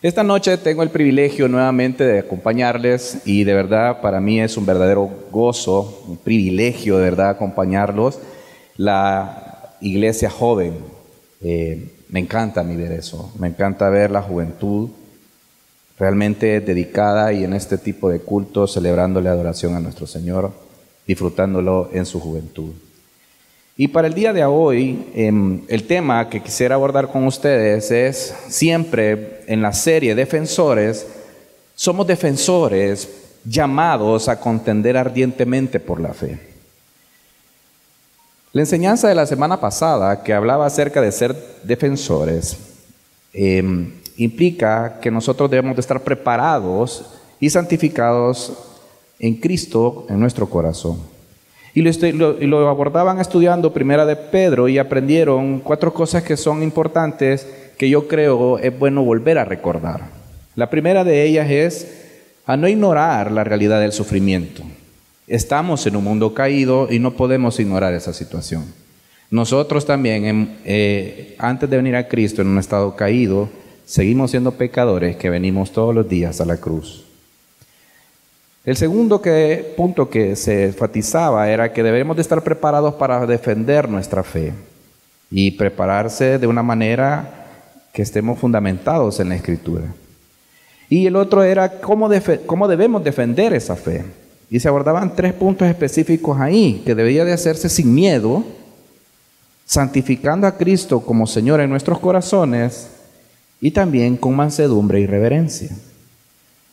Esta noche tengo el privilegio nuevamente de acompañarles y de verdad para mí es un verdadero gozo, un privilegio de verdad acompañarlos. La iglesia joven, me encanta a mí ver eso, me encanta ver la juventud realmente dedicada y en este tipo de cultos celebrándole adoración a nuestro Señor, disfrutándolo en su juventud. Y para el día de hoy, el tema que quisiera abordar con ustedes es siempre en la serie Defensores, somos defensores llamados a contender ardientemente por la fe. La enseñanza de la semana pasada que hablaba acerca de ser defensores implica que nosotros debemos de estar preparados y santificados en Cristo en nuestro corazón. Y lo abordaban estudiando Primera de Pedro y aprendieron 4 cosas que son importantes que yo creo es bueno volver a recordar. La primera de ellas es a no ignorar la realidad del sufrimiento. Estamos en un mundo caído y no podemos ignorar esa situación. Nosotros también, antes de venir a Cristo en un estado caído, seguimos siendo pecadores que venimos todos los días a la cruz. El segundo punto que se enfatizaba era que debemos de estar preparados para defender nuestra fe y prepararse de una manera que estemos fundamentados en la Escritura. Y el otro era cómo debemos defender esa fe. Y se abordaban 3 puntos específicos ahí, que debía de hacerse sin miedo, santificando a Cristo como Señor en nuestros corazones y también con mansedumbre y reverencia.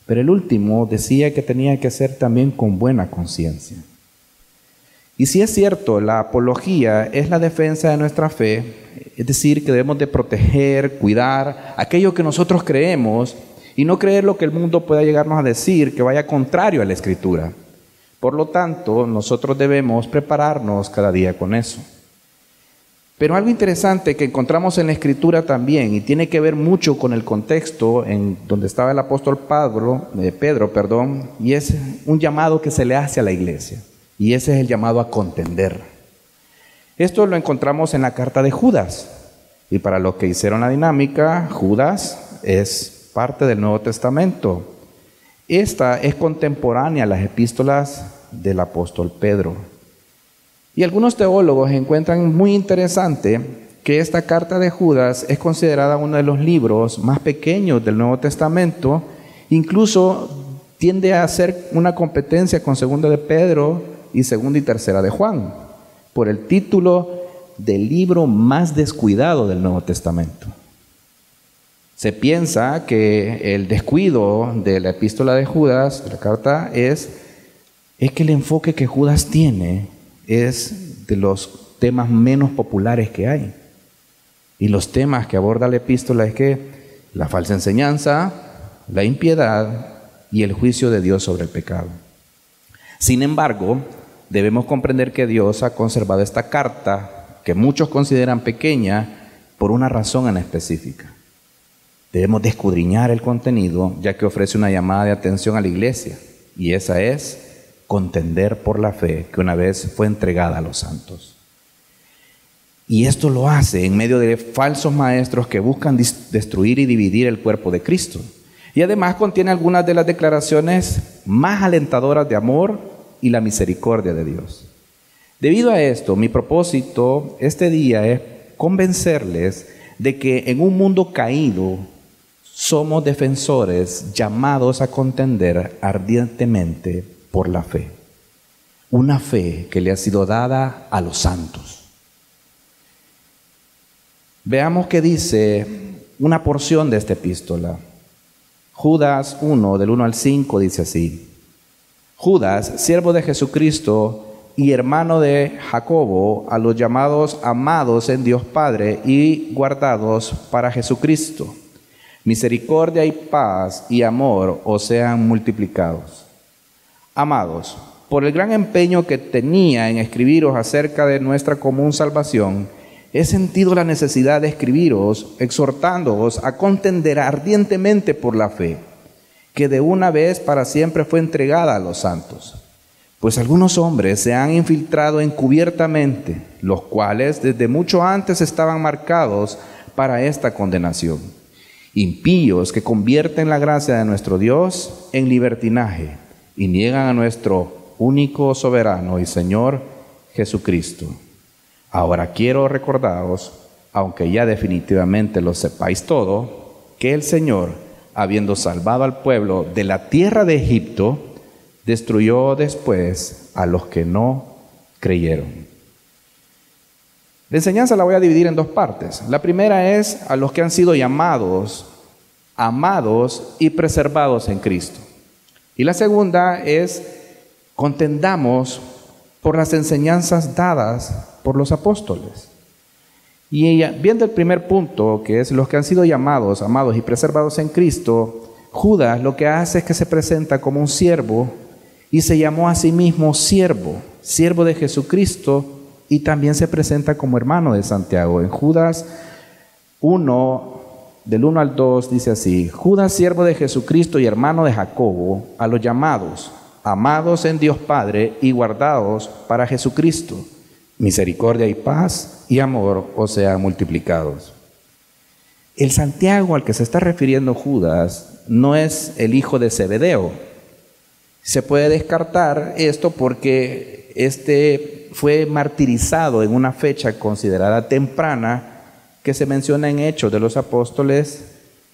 Pero el último decía que tenía que ser también con buena conciencia. Y si es cierto, la apología es la defensa de nuestra fe, es decir, que debemos de proteger, cuidar aquello que nosotros creemos y no creer lo que el mundo pueda llegarnos a decir que vaya contrario a la Escritura. Por lo tanto, nosotros debemos prepararnos cada día con eso. Pero algo interesante que encontramos en la Escritura también, y tiene que ver mucho con el contexto en donde estaba el apóstol Pedro, y es un llamado que se le hace a la iglesia, y ese es el llamado a contender. Esto lo encontramos en la carta de Judas, y para los que hicieron la dinámica, Judas es parte del Nuevo Testamento. Esta es contemporánea a las epístolas del apóstol Pedro. Y algunos teólogos encuentran muy interesante que esta carta de Judas es considerada uno de los libros más pequeños del Nuevo Testamento, incluso tiende a ser una competencia con Segunda de Pedro y Segunda y Tercera de Juan, por el título del libro más descuidado del Nuevo Testamento. Se piensa que el descuido de la epístola de Judas, de la carta, es que el enfoque que Judas tiene es de los temas menos populares que hay. Y los temas que aborda la epístola es que la falsa enseñanza, la impiedad y el juicio de Dios sobre el pecado. Sin embargo, debemos comprender que Dios ha conservado esta carta, que muchos consideran pequeña, por una razón en específica. Debemos escudriñar el contenido, ya que ofrece una llamada de atención a la iglesia, y esa es contender por la fe que una vez fue entregada a los santos. Y esto lo hace en medio de falsos maestros que buscan destruir y dividir el cuerpo de Cristo. Y además contiene algunas de las declaraciones más alentadoras de amor y la misericordia de Dios. Debido a esto, mi propósito este día es convencerles de que en un mundo caído somos defensores llamados a contender ardientemente por la fe. Una fe que le ha sido dada a los santos. Veamos qué dice una porción de esta epístola. Judas 1, del 1 al 5, dice así: Judas, siervo de Jesucristo y hermano de Jacobo, a los llamados amados en Dios Padre y guardados para Jesucristo. Misericordia y paz y amor os sean multiplicados. Amados, por el gran empeño que tenía en escribiros acerca de nuestra común salvación, he sentido la necesidad de escribiros, exhortándoos a contender ardientemente por la fe, que de una vez para siempre fue entregada a los santos. Pues algunos hombres se han infiltrado encubiertamente, los cuales desde mucho antes estaban marcados para esta condenación. impíos que convierten la gracia de nuestro Dios en libertinaje y niegan a nuestro único soberano y Señor Jesucristo. Ahora quiero recordaros, aunque ya definitivamente lo sepáis todo, que el Señor, habiendo salvado al pueblo de la tierra de Egipto, destruyó después a los que no creyeron. La enseñanza la voy a dividir en dos partes. La primera es a los que han sido llamados, amados y preservados en Cristo. Y la segunda es contendamos por las enseñanzas dadas por los apóstoles. Y viendo el primer punto, que es los que han sido llamados, amados y preservados en Cristo, Judas lo que hace es que se presenta como un siervo y se llamó a sí mismo siervo de Jesucristo, y también se presenta como hermano de Santiago. En Judas 1, del 1 al 2, dice así: Judas, siervo de Jesucristo y hermano de Jacobo, a los llamados, amados en Dios Padre y guardados para Jesucristo, misericordia y paz y amor os sean multiplicados. El Santiago al que se está refiriendo Judas no es el hijo de Zebedeo. Se puede descartar esto porque fue martirizado en una fecha considerada temprana que se menciona en Hechos de los Apóstoles,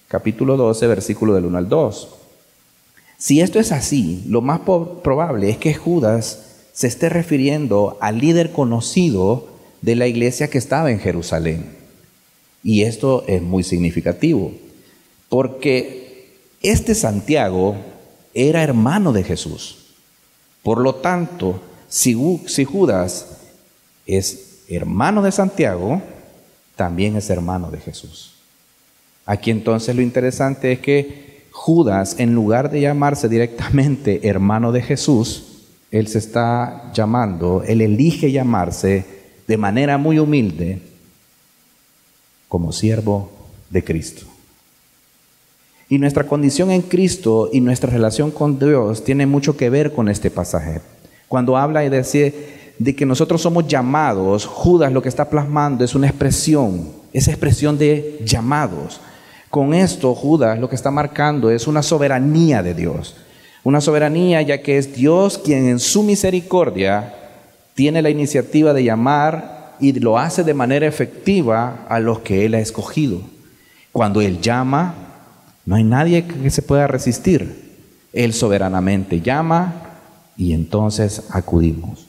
capítulo 12, versículo del 1 al 2. Si esto es así, lo más probable es que Judas se esté refiriendo al líder conocido de la iglesia que estaba en Jerusalén. Y esto es muy significativo, porque este Santiago era hermano de Jesús. Por lo tanto, si Judas es hermano de Santiago, también es hermano de Jesús. Aquí entonces lo interesante es que Judas, en lugar de llamarse directamente hermano de Jesús, él se está llamando, él elige llamarse de manera muy humilde como siervo de Cristo. Y nuestra condición en Cristo y nuestra relación con Dios tiene mucho que ver con este pasaje. Cuando habla y dice de que nosotros somos llamados, Judas lo que está plasmando es una expresión, esa expresión de llamados. Con esto Judas lo que está marcando es una soberanía de Dios. Una soberanía ya que es Dios quien en su misericordia tiene la iniciativa de llamar y lo hace de manera efectiva a los que Él ha escogido. Cuando Él llama, no hay nadie que se pueda resistir. Él soberanamente llama y entonces acudimos.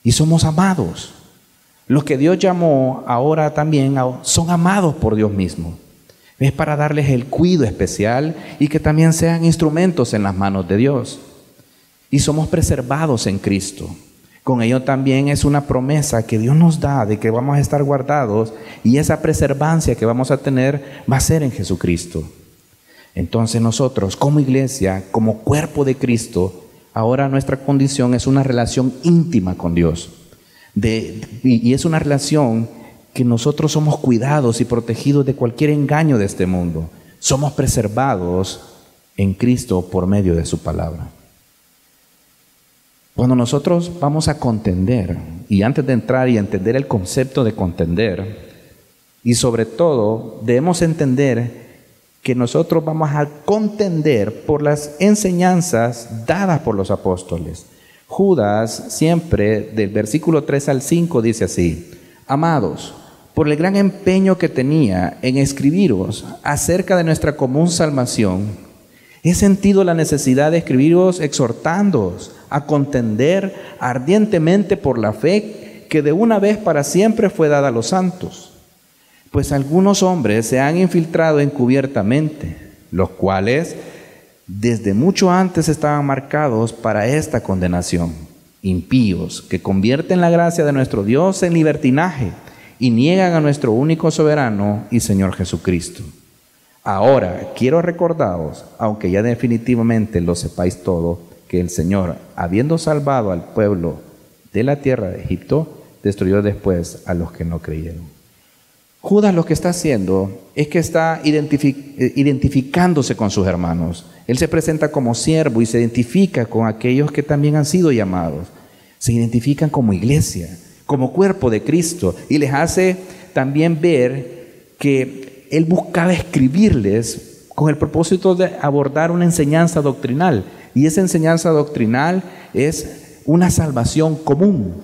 Y somos amados. Los que Dios llamó ahora también son amados por Dios mismo. Es para darles el cuidado especial y que también sean instrumentos en las manos de Dios. Y somos preservados en Cristo. Con ello también es una promesa que Dios nos da de que vamos a estar guardados, y esa preservancia que vamos a tener va a ser en Jesucristo. Entonces nosotros como iglesia, como cuerpo de Cristo, ahora nuestra condición es una relación íntima con Dios. Y es una relación que nosotros somos cuidados y protegidos de cualquier engaño de este mundo. Somos preservados en Cristo por medio de su palabra. Cuando nosotros vamos a contender, y antes de entrar y entender el concepto de contender, y sobre todo debemos entender que nosotros vamos a contender por las enseñanzas dadas por los apóstoles. Judas siempre, del versículo 3 al 5, dice así: Amados, por el gran empeño que tenía en escribiros acerca de nuestra común salvación, he sentido la necesidad de escribiros exhortándoos a contender ardientemente por la fe que de una vez para siempre fue dada a los santos. Pues algunos hombres se han infiltrado encubiertamente, los cuales desde mucho antes estaban marcados para esta condenación, impíos que convierten la gracia de nuestro Dios en libertinaje y niegan a nuestro único soberano y Señor Jesucristo. Ahora quiero recordaros, aunque ya definitivamente lo sepáis todo, que el Señor, habiendo salvado al pueblo de la tierra de Egipto, destruyó después a los que no creyeron. Judas lo que está haciendo es que está identificándose con sus hermanos. Él se presenta como siervo y se identifica con aquellos que también han sido llamados. Se identifican como iglesia, como cuerpo de Cristo, y les hace también ver que él buscaba escribirles con el propósito de abordar una enseñanza doctrinal. Y esa enseñanza doctrinal es una salvación común,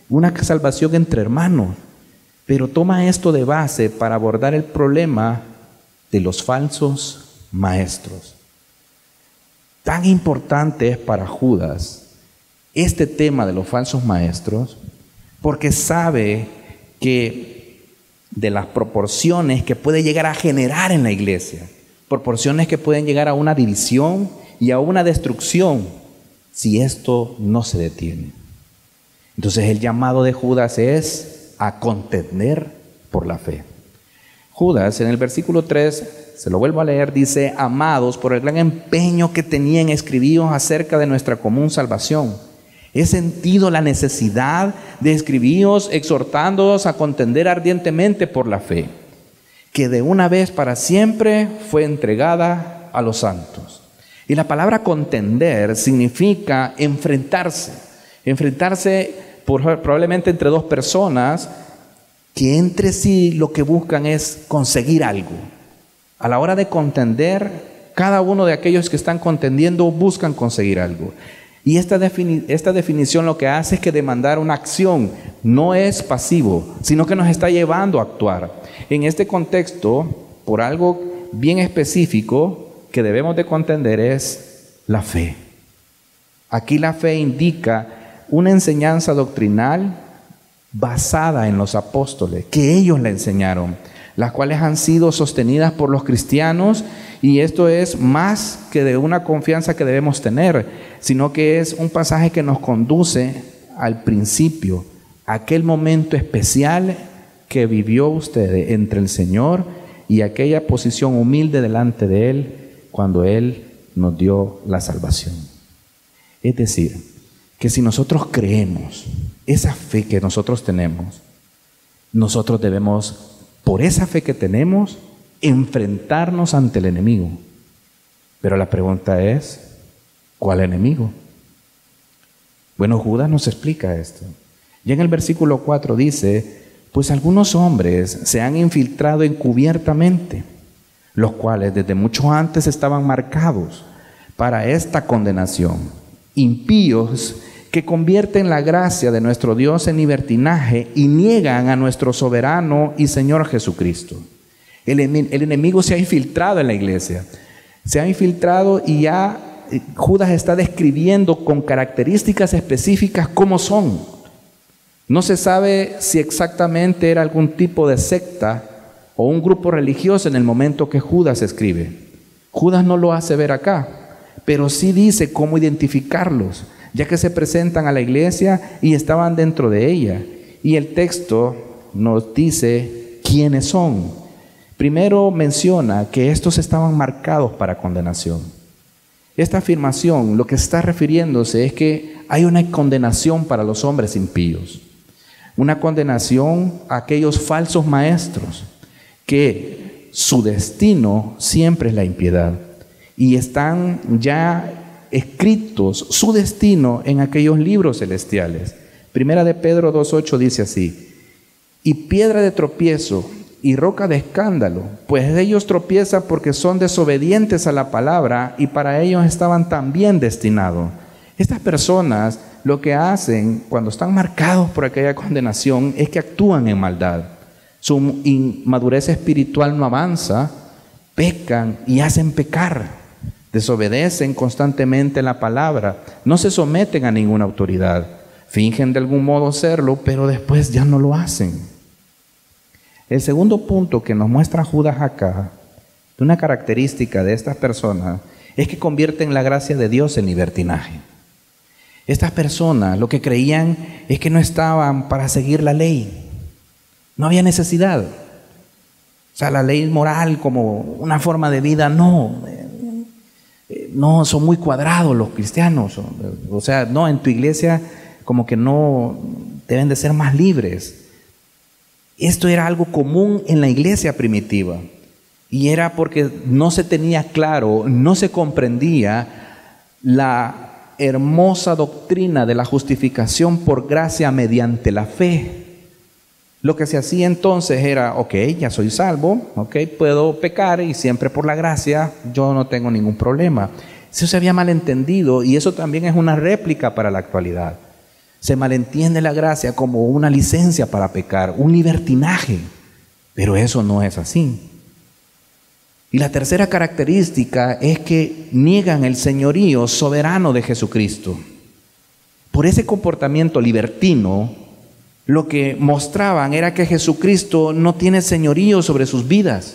una salvación entre hermanos. Pero toma esto de base para abordar el problema de los falsos maestros. Tan importante es para Judas este tema de los falsos maestros, porque sabe que de las proporciones que puede llegar a generar en la iglesia, proporciones que pueden llegar a una división y a una destrucción si esto no se detiene. Entonces el llamado de Judas es a contender por la fe. Judas en el versículo 3, se lo vuelvo a leer, dice: amados, por el gran empeño que tenía en escribiros acerca de nuestra común salvación, he sentido la necesidad de escribiros exhortándoos a contender ardientemente por la fe, que de una vez para siempre fue entregada a los santos. Y la palabra contender significa enfrentarse probablemente entre dos personas que entre sí lo que buscan es conseguir algo. A la hora de contender, cada uno de aquellos que están contendiendo buscan conseguir algo. Y esta definición lo que hace es que demandar una acción no es pasivo, sino que nos está llevando a actuar. En este contexto, por algo bien específico que debemos de contender es la fe. Aquí la fe indica una enseñanza doctrinal basada en los apóstoles, que ellos la enseñaron, las cuales han sido sostenidas por los cristianos, y esto es más que de una confianza que debemos tener, sino que es un pasaje que nos conduce al principio, aquel momento especial que vivió usted entre el Señor y aquella posición humilde delante de Él cuando Él nos dio la salvación. Es decir, que si nosotros creemos esa fe que nosotros tenemos, nosotros debemos, por esa fe que tenemos, enfrentarnos ante el enemigo. Pero la pregunta es, ¿cuál enemigo? Bueno, Judas nos explica esto. Ya en el versículo 4 dice: pues algunos hombres se han infiltrado encubiertamente, los cuales desde mucho antes estaban marcados para esta condenación, impíos que convierten la gracia de nuestro Dios en libertinaje y niegan a nuestro soberano y Señor Jesucristo. El enemigo se ha infiltrado en la iglesia, se ha infiltrado, y ya Judas está describiendo con características específicas cómo son. No se sabe si exactamente era algún tipo de secta o un grupo religioso en el momento que Judas escribe. Judas no lo hace ver acá, pero sí dice cómo identificarlos, ya que se presentan a la iglesia y estaban dentro de ella. Y el texto nos dice quiénes son. Primero menciona que estos estaban marcados para condenación. Esta afirmación lo que está refiriéndose es que hay una condenación para los hombres impíos. Una condenación a aquellos falsos maestros que su destino siempre es la impiedad. Y están ya escritos su destino en aquellos libros celestiales. Primera de Pedro 2:8 dice así: y piedra de tropiezo y roca de escándalo, pues ellos tropiezan porque son desobedientes a la palabra, y para ellos estaban también destinados. Estas personas lo que hacen cuando están marcados por aquella condenación es que actúan en maldad. Su inmadurez espiritual no avanza, pecan y hacen pecar. Desobedecen constantemente la palabra, no se someten a ninguna autoridad, fingen de algún modo serlo, pero después ya no lo hacen. El segundo punto que nos muestra Judas acá, de una característica de estas personas, es que convierten la gracia de Dios en libertinaje. Estas personas lo que creían es que no estaban para seguir la ley, no había necesidad. O sea, la ley moral como una forma de vida, no, son muy cuadrados los cristianos. O sea, no, en tu iglesia como que no deben de ser más libres. Esto era algo común en la iglesia primitiva, y era porque no se tenía claro, no se comprendía la hermosa doctrina de la justificación por gracia mediante la fe. Lo que se hacía entonces era, ok, ya soy salvo, ok, puedo pecar y siempre por la gracia yo no tengo ningún problema. Eso se había malentendido y eso también es una réplica para la actualidad. Se malentiende la gracia como una licencia para pecar, un libertinaje, pero eso no es así. Y la tercera característica es que niegan el señorío soberano de Jesucristo. Por ese comportamiento libertino, lo que mostraban era que Jesucristo no tiene señorío sobre sus vidas.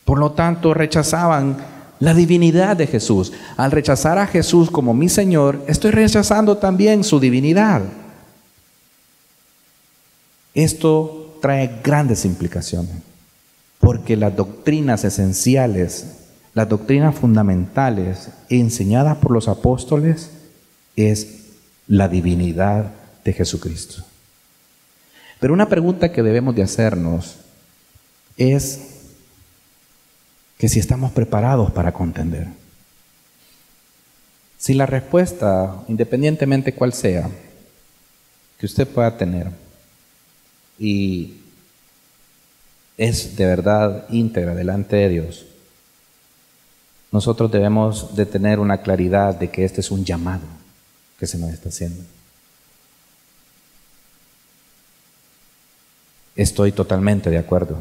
Por lo tanto, rechazaban la divinidad de Jesús. Al rechazar a Jesús como mi Señor, estoy rechazando también su divinidad. Esto trae grandes implicaciones, porque las doctrinas esenciales, las doctrinas fundamentales enseñadas por los apóstoles es la divinidad de Jesucristo. Pero una pregunta que debemos de hacernos es que si estamos preparados para contender. Si la respuesta, independientemente cuál sea, que usted pueda tener, y es de verdad íntegra delante de Dios, nosotros debemos de tener una claridad de que este es un llamado que se nos está haciendo. Estoy totalmente de acuerdo.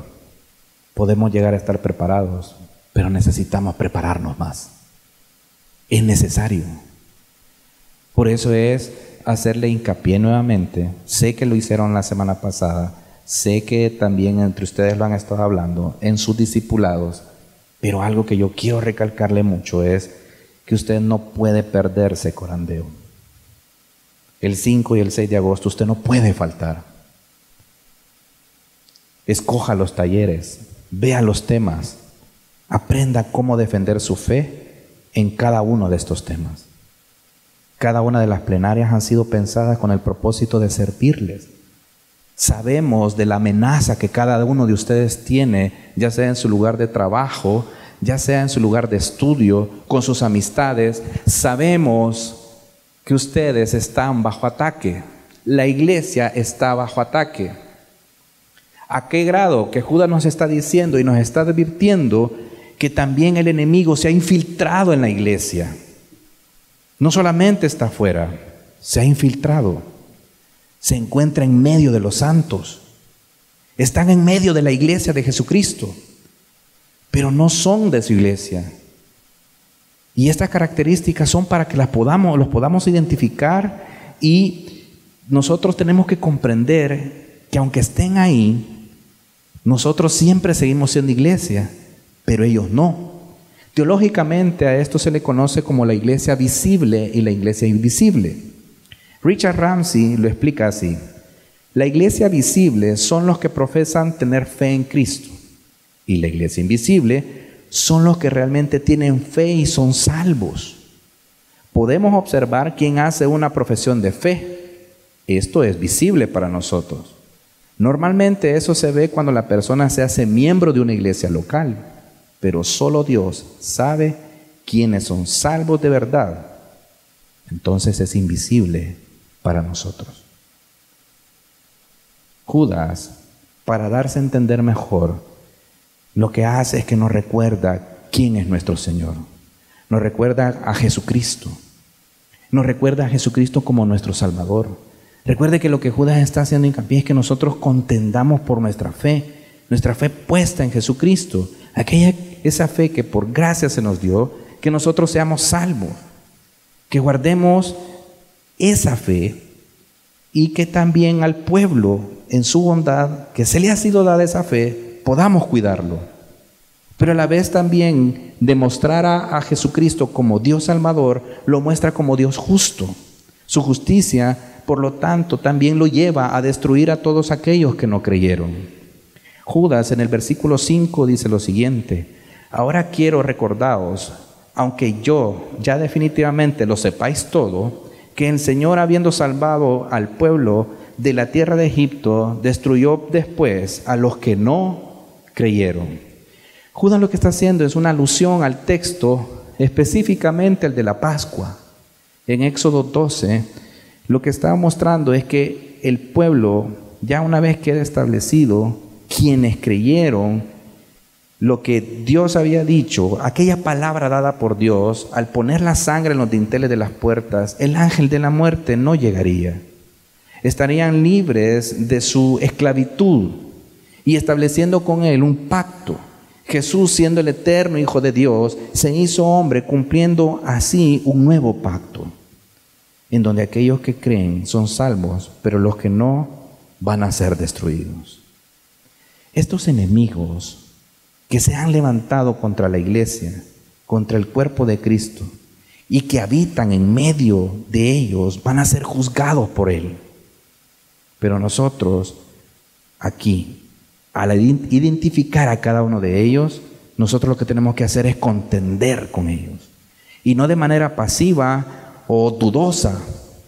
Podemos llegar a estar preparados, pero necesitamos prepararnos más. Es necesario. Por eso es hacerle hincapié nuevamente. Sé que lo hicieron la semana pasada. Sé que también entre ustedes lo han estado hablando en sus discipulados. Pero algo que yo quiero recalcarle mucho es que usted no puede perderse corandeo. El 5 y el 6 de agosto usted no puede faltar. Escoja los talleres, vea los temas, aprenda cómo defender su fe en cada uno de estos temas. Cada una de las plenarias han sido pensadas con el propósito de servirles. Sabemos de la amenaza que cada uno de ustedes tiene, ya sea en su lugar de trabajo, ya sea en su lugar de estudio, con sus amistades. Sabemos que ustedes están bajo ataque. La iglesia está bajo ataque. ¿A qué grado? Que Judas nos está diciendo y nos está advirtiendo que también el enemigo se ha infiltrado en la iglesia. No solamente está afuera, se ha infiltrado. Se encuentra en medio de los santos. Están en medio de la iglesia de Jesucristo, pero no son de su iglesia. Y estas características son para que los podamos identificar, y nosotros tenemos que comprender que aunque estén ahí, nosotros siempre seguimos siendo iglesia, pero ellos no. Teológicamente a esto se le conoce como la iglesia visible y la iglesia invisible. Richard Ramsey lo explica así: la iglesia visible son los que profesan tener fe en Cristo, y la iglesia invisible son los que realmente tienen fe y son salvos. Podemos observar quién hace una profesión de fe. Esto es visible para nosotros. Normalmente eso se ve cuando la persona se hace miembro de una iglesia local, pero solo Dios sabe quiénes son salvos de verdad. Entonces es invisible para nosotros. Judas, para darse a entender mejor, lo que hace es que nos recuerda quién es nuestro Señor. Nos recuerda a Jesucristo. Nos recuerda a Jesucristo como nuestro Salvador. Recuerde que lo que Judas está haciendo hincapié es que nosotros contendamos por nuestra fe puesta en Jesucristo, esa fe que por gracia se nos dio, que nosotros seamos salvos, que guardemos esa fe, y que también al pueblo, en su bondad, que se le ha sido dada esa fe, podamos cuidarlo. Pero a la vez también demostrar a Jesucristo como Dios Salvador, lo muestra como Dios justo. Su justicia, por lo tanto, también lo lleva a destruir a todos aquellos que no creyeron. Judas en el versículo 5 dice lo siguiente: ahora quiero recordaros, aunque yo ya definitivamente lo sepáis todo, que el Señor, habiendo salvado al pueblo de la tierra de Egipto, destruyó después a los que no creyeron. Judas lo que está haciendo es una alusión al texto, específicamente el de la Pascua. En Éxodo 12, lo que está mostrando es que el pueblo ya una vez queda establecido, quienes creyeron lo que Dios había dicho, aquella palabra dada por Dios, al poner la sangre en los dinteles de las puertas, el ángel de la muerte no llegaría. Estarían libres de su esclavitud y estableciendo con él un pacto. Jesús, siendo el eterno Hijo de Dios, se hizo hombre, cumpliendo así un nuevo pacto, en donde aquellos que creen son salvos, pero los que no van a ser destruidos. Estos enemigos que se han levantado contra la iglesia, contra el cuerpo de Cristo, y que habitan en medio de ellos, van a ser juzgados por Él. Pero nosotros, aquí, al identificar a cada uno de ellos, nosotros lo que tenemos que hacer es contender con ellos. Y no de manera pasiva o dudosa,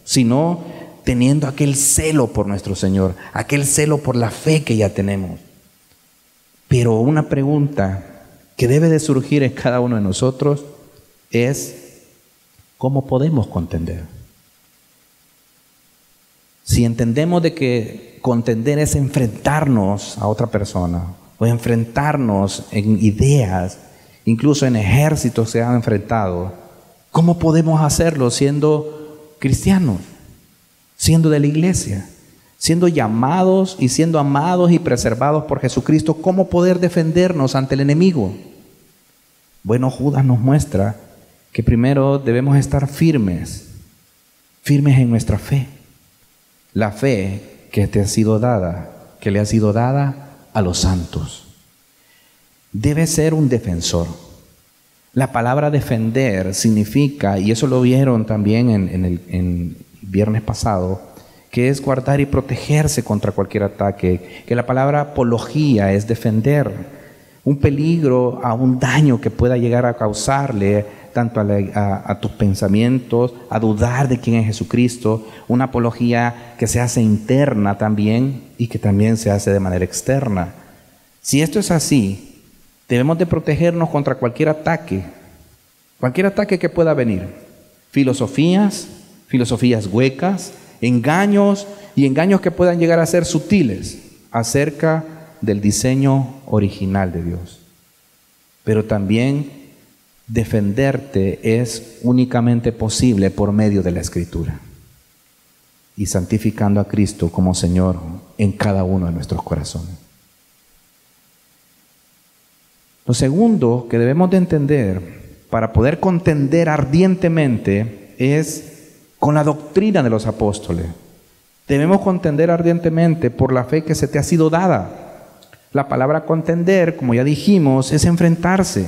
sino teniendo aquel celo por nuestro Señor, aquel celo por la fe que ya tenemos. Pero una pregunta que debe de surgir en cada uno de nosotros es, ¿cómo podemos contender? Si entendemos de que contender es enfrentarnos a otra persona, o enfrentarnos en ideas, incluso en ejércitos se han enfrentado, ¿cómo podemos hacerlo siendo cristianos, siendo de la iglesia, siendo llamados y siendo amados y preservados por Jesucristo? ¿Cómo poder defendernos ante el enemigo? Bueno, Judas nos muestra que primero debemos estar firmes en nuestra fe. La fe que te ha sido dada, que le ha sido dada a los santos. Debe ser un defensor. La palabra defender significa, y eso lo vieron también en el viernes pasado, que es guardar y protegerse contra cualquier ataque, que la palabra apología es defender un peligro, a un daño que pueda llegar a causarle tanto a tus pensamientos, a dudar de quién es Jesucristo, una apología que se hace interna también y que también se hace de manera externa. Si esto es así, debemos de protegernos contra cualquier ataque que pueda venir, filosofías huecas, engaños que puedan llegar a ser sutiles acerca del diseño original de Dios. Pero también defenderte es únicamente posible por medio de la Escritura y santificando a Cristo como Señor en cada uno de nuestros corazones. Lo segundo que debemos de entender para poder contender ardientemente es con la doctrina de los apóstoles. Debemos contender ardientemente por la fe que se te ha sido dada. La palabra contender, como ya dijimos, es enfrentarse,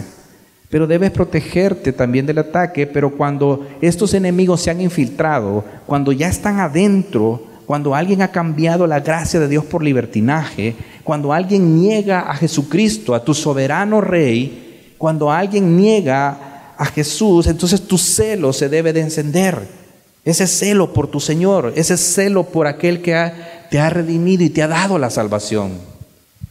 pero debes protegerte también del ataque. Pero cuando estos enemigos se han infiltrado, cuando ya están adentro, cuando alguien ha cambiado la gracia de Dios por libertinaje, cuando alguien niega a Jesucristo, a tu soberano Rey, cuando alguien niega a Jesús, entonces tu celo se debe de encender. Ese celo por tu Señor, ese celo por aquel que te ha redimido y te ha dado la salvación,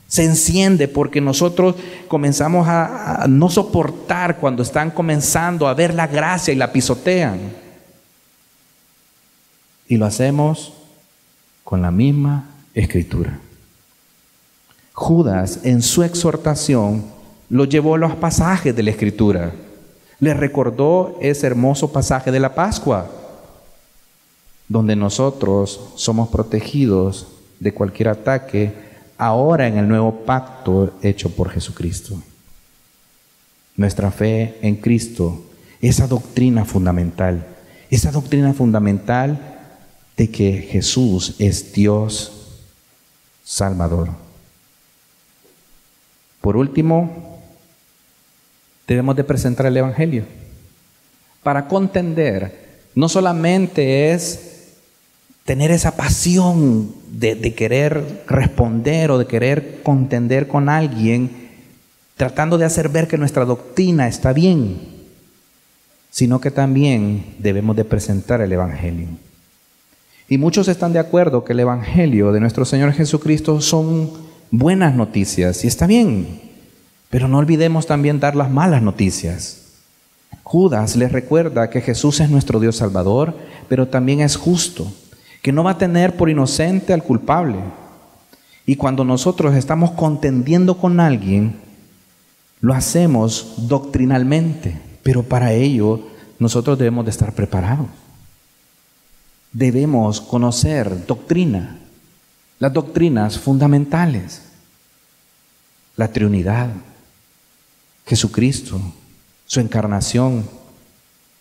se enciende porque nosotros comenzamos a no soportar cuando están comenzando a ver la gracia y la pisotean. Y lo hacemos con la misma Escritura. Judas, en su exhortación, lo llevó a los pasajes de la Escritura. Le recordó ese hermoso pasaje de la Pascua, donde nosotros somos protegidos de cualquier ataque ahora en el nuevo pacto hecho por Jesucristo. Nuestra fe en Cristo, esa doctrina fundamental de que Jesús es Dios Salvador. Por último, debemos de presentar el Evangelio. Para contender, no solamente es tener esa pasión de querer responder o de querer contender con alguien, tratando de hacer ver que nuestra doctrina está bien, sino que también debemos de presentar el Evangelio. Y muchos están de acuerdo que el Evangelio de nuestro Señor Jesucristo son buenas noticias, y está bien, pero no olvidemos también dar las malas noticias. Judas les recuerda que Jesús es nuestro Dios Salvador, pero también es justo, que no va a tener por inocente al culpable, Y cuando nosotros estamos contendiendo con alguien, lo hacemos doctrinalmente, pero para ello nosotros debemos de estar preparados. Debemos conocer doctrina, las doctrinas fundamentales, la Trinidad, Jesucristo, su encarnación,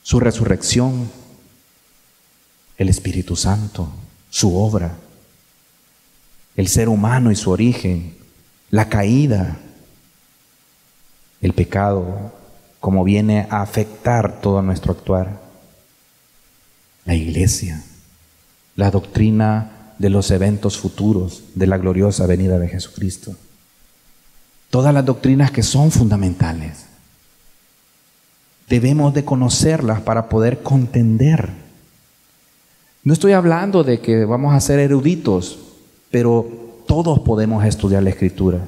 su resurrección, el Espíritu Santo, su obra, el ser humano y su origen, la caída, el pecado, cómo viene a afectar todo nuestro actuar, la iglesia, la doctrina de los eventos futuros de la gloriosa venida de Jesucristo. Todas las doctrinas que son fundamentales. Debemos de conocerlas para poder contender. No estoy hablando de que vamos a ser eruditos, pero todos podemos estudiar la Escritura.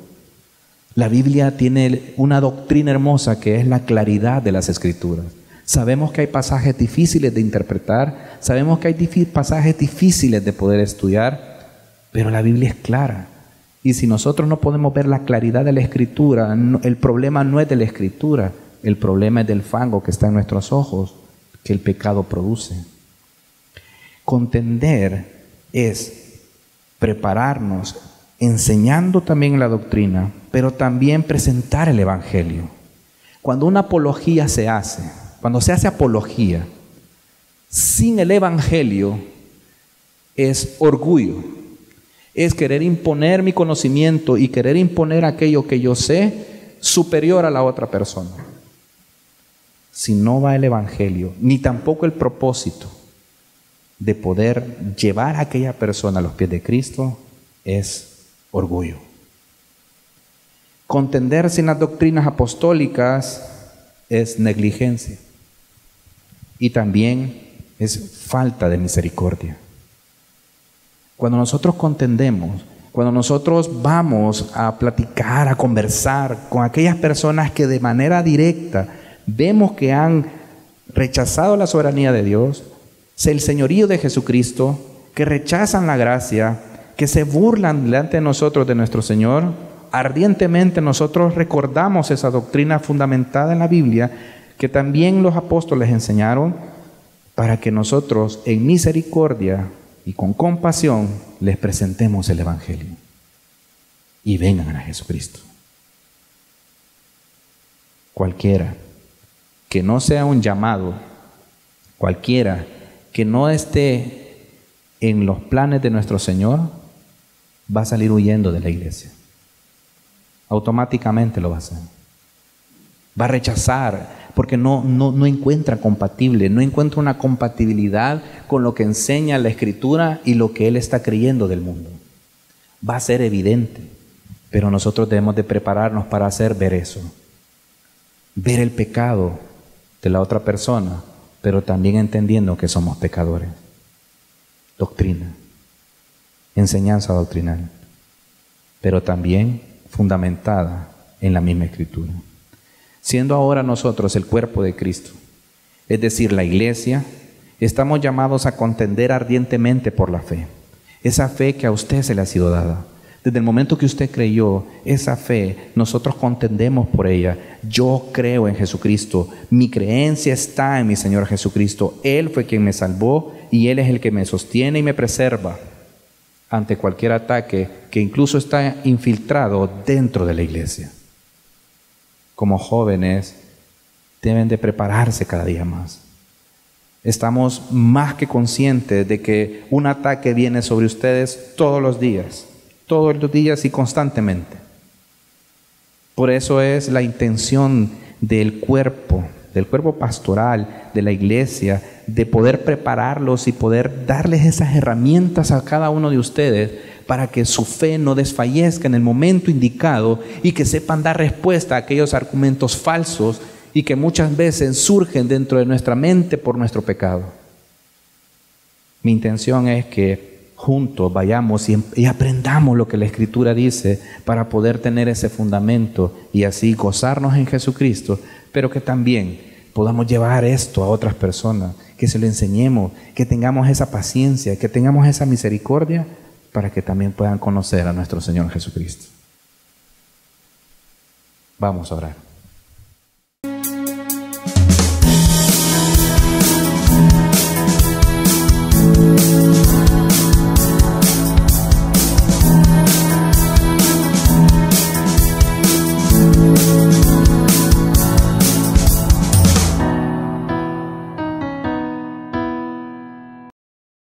La Biblia tiene una doctrina hermosa que es la claridad de las Escrituras. Sabemos que hay pasajes difíciles de interpretar, sabemos que hay pasajes difíciles de poder estudiar, pero la Biblia es clara. Y si nosotros no podemos ver la claridad de la Escritura, el problema no es de la Escritura, el problema es del fango que está en nuestros ojos, que el pecado produce. Contender es prepararnos, enseñando también la doctrina, pero también presentar el Evangelio. Cuando una apología se hace, cuando se hace apología sin el Evangelio, es orgullo, es querer imponer mi conocimiento y querer imponer aquello que yo sé superior a la otra persona. Si no va el Evangelio, ni tampoco el propósito de poder llevar a aquella persona a los pies de Cristo, es orgullo. Contender sin las doctrinas apostólicas es negligencia y también es falta de misericordia. Cuando nosotros contendemos, cuando nosotros vamos a platicar, a conversar con aquellas personas que de manera directa vemos que han rechazado la soberanía de Dios, el señorío de Jesucristo, que rechazan la gracia, que se burlan delante de nosotros de nuestro Señor, ardientemente nosotros recordamos esa doctrina fundamentada en la Biblia que también los apóstoles enseñaron para que nosotros en misericordia y con compasión les presentemos el Evangelio y vengan a Jesucristo. Cualquiera que no sea un llamado, cualquiera que no esté en los planes de nuestro Señor, va a salir huyendo de la iglesia. Automáticamente lo va a hacer. Va a rechazar porque no encuentra compatible, no encuentra una compatibilidad con lo que enseña la Escritura y lo que él está creyendo del mundo. Va a ser evidente, pero nosotros debemos de prepararnos para hacer ver eso. Ver el pecado de la otra persona, pero también entendiendo que somos pecadores. Doctrina, enseñanza doctrinal, pero también fundamentada en la misma Escritura. Siendo ahora nosotros el cuerpo de Cristo, es decir, la iglesia, estamos llamados a contender ardientemente por la fe. Esa fe que a usted se le ha sido dada. Desde el momento que usted creyó, esa fe, nosotros contendemos por ella. Yo creo en Jesucristo. Mi creencia está en mi Señor Jesucristo. Él fue quien me salvó y Él es el que me sostiene y me preserva ante cualquier ataque que incluso está infiltrado dentro de la iglesia. Como jóvenes, deben de prepararse cada día más. Estamos más que conscientes de que un ataque viene sobre ustedes todos los días y constantemente. Por eso es la intención del cuerpo pastoral, de la iglesia, de poder prepararlos y poder darles esas herramientas a cada uno de ustedes para que su fe no desfallezca en el momento indicado y que sepan dar respuesta a aquellos argumentos falsos y que muchas veces surgen dentro de nuestra mente por nuestro pecado. Mi intención es que juntos vayamos y aprendamos lo que la Escritura dice para poder tener ese fundamento y así gozarnos en Jesucristo, pero que también podamos llevar esto a otras personas, que se lo enseñemos, que tengamos esa paciencia, que tengamos esa misericordia para que también puedan conocer a nuestro Señor Jesucristo. Vamos a orar.